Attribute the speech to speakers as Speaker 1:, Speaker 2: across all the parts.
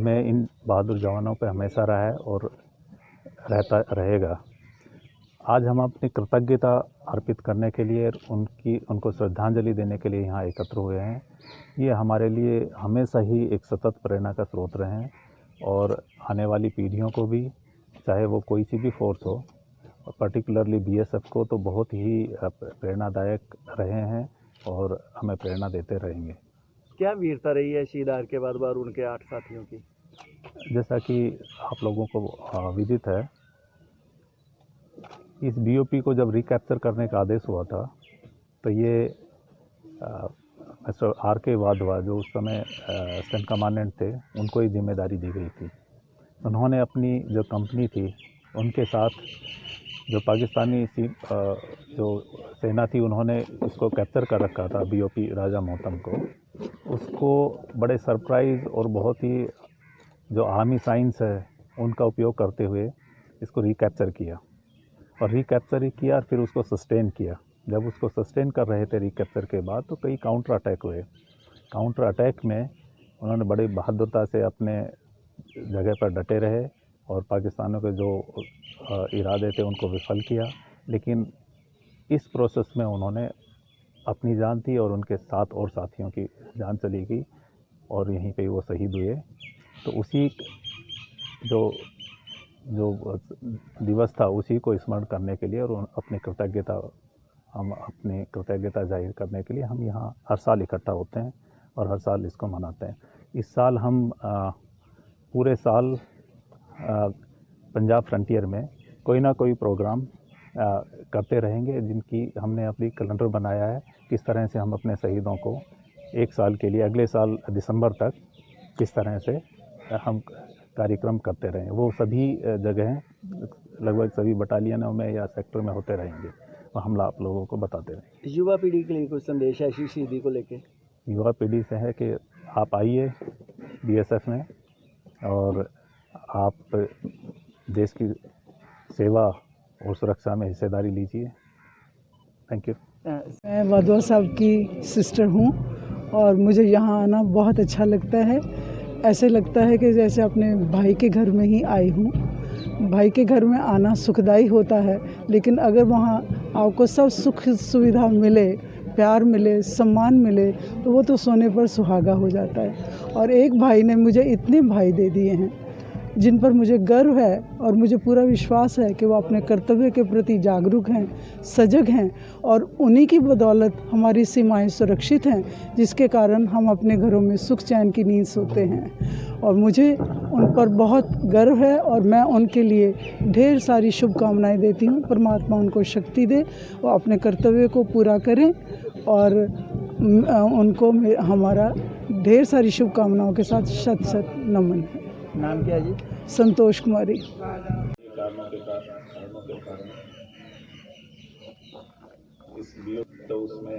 Speaker 1: हमें इन बहादुर जवानों पे हमेशा रहा है और रहता रहेगा। आज हम अपनी कृतज्ञता अर्पित करने के लिए उनको श्रद्धांजलि देने के लिए यहाँ एकत्र हुए हैं। ये हमारे लिए हमेशा ही एक सतत प्रेरणा का स्रोत रहे हैं और आने वाली पीढ़ियों को भी, चाहे वो कोई सी भी फोर्स हो, पर्टिकुलरली बीएसएफ को तो बहुत ही प्रेरणादायक रहे हैं और हमें प्रेरणा देते रहेंगे।
Speaker 2: क्या वीरता रही है शहीद आर के बाद उनके 8 साथियों की?
Speaker 1: जैसा कि आप लोगों को विदित है, इस बीओपी को जब रिकैप्चर करने का आदेश हुआ था तो ये मिस्टर आर के वाधवा, जो उस समय असिस्टेंट कमांडेंट थे, उनको ही जिम्मेदारी दी गई थी। उन्होंने अपनी जो कंपनी थी उनके साथ जो पाकिस्तानी जो सेना थी, उन्होंने उसको कैप्चर कर रखा था, बीओपी राजा मोहतम को। उसको बड़े सरप्राइज़ और बहुत ही जो आर्मी साइंस है उनका उपयोग करते हुए इसको रिकैप्चर किया और रिकैप्चर ही किया, फिर उसको सस्टेन किया। जब उसको सस्टेन कर रहे थे रिकैप्चर के बाद, तो कई काउंटर अटैक हुए। काउंटर अटैक में उन्होंने बड़ी बहादुरता से अपने जगह पर डटे रहे और पाकिस्तानियों के जो इरादे थे उनको विफल किया। लेकिन इस प्रोसेस में उन्होंने अपनी जान दी और उनके 7 और साथियों की जान चली गई और यहीं पे वो शहीद हुए। तो उसी जो दिवस था उसी को स्मरण करने के लिए और अपनी कृतज्ञता जाहिर करने के लिए हम यहाँ हर साल इकट्ठा होते हैं और हर साल इसको मनाते हैं। इस साल हम पूरे साल पंजाब फ्रंटियर में कोई ना कोई प्रोग्राम करते रहेंगे, जिनकी हमने अपनी कैलेंडर बनाया है, किस तरह से हम अपने शहीदों को एक साल के लिए, अगले साल दिसंबर तक किस तरह से हम कार्यक्रम करते रहें। वो सभी जगहें, लगभग सभी बटालियनों में या सेक्टर में होते रहेंगे और हम आप लोगों को बताते रहेंगे।
Speaker 2: युवा पीढ़ी के लिए कुछ संदेश है ऐसी शहीदी को लेके?
Speaker 1: युवा पीढ़ी से है कि आप आइए बीएसएफ में और आप देश की सेवा और सुरक्षा में हिस्सेदारी लीजिए। Thank you.
Speaker 3: मैं वाधवा साहब की सिस्टर हूँ और मुझे यहाँ आना बहुत अच्छा लगता है। ऐसे लगता है कि जैसे अपने भाई के घर में ही आई हूँ। भाई के घर में आना सुखदायी होता है, लेकिन अगर वहाँ आपको सब सुख सुविधा मिले, प्यार मिले, सम्मान मिले, तो वो तो सोने पर सुहागा हो जाता है। और एक भाई ने मुझे इतने भाई दे दिए हैं जिन पर मुझे गर्व है और मुझे पूरा विश्वास है कि वो अपने कर्तव्य के प्रति जागरूक हैं, सजग हैं और उन्हीं की बदौलत हमारी सीमाएं सुरक्षित हैं, जिसके कारण हम अपने घरों में सुख चैन की नींद सोते हैं। और मुझे उन पर बहुत गर्व है और मैं उनके लिए ढेर सारी शुभकामनाएं देती हूँ। परमात्मा उनको शक्ति दे, वो अपने कर्तव्य को पूरा करें और उनको हमारा ढेर सारी शुभकामनाओं के साथ शत शत नमन है।
Speaker 2: नाम क्या है जी?
Speaker 3: संतोष कुमारी।
Speaker 1: कारणों के कारण इस तो उसमें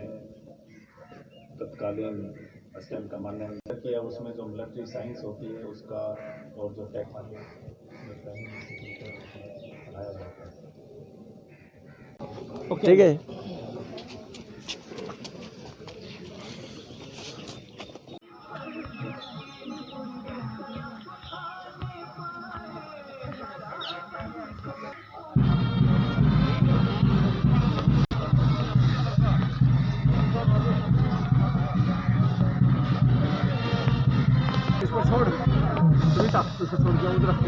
Speaker 1: तत्कालीन असिस्टेंट कमांडेंट किया, उसमें जो मिलिट्री साइंस होती है उसका और जो टेक्नोलॉजी पढ़ाया जाता है।
Speaker 2: ठीक है। इसको छोड़ छोड़ के उधर रख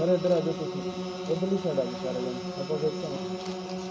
Speaker 4: सर इधर आ जाओ, तुम उधरली साइड आ जाओ सारे जन, आपको देखते हैं।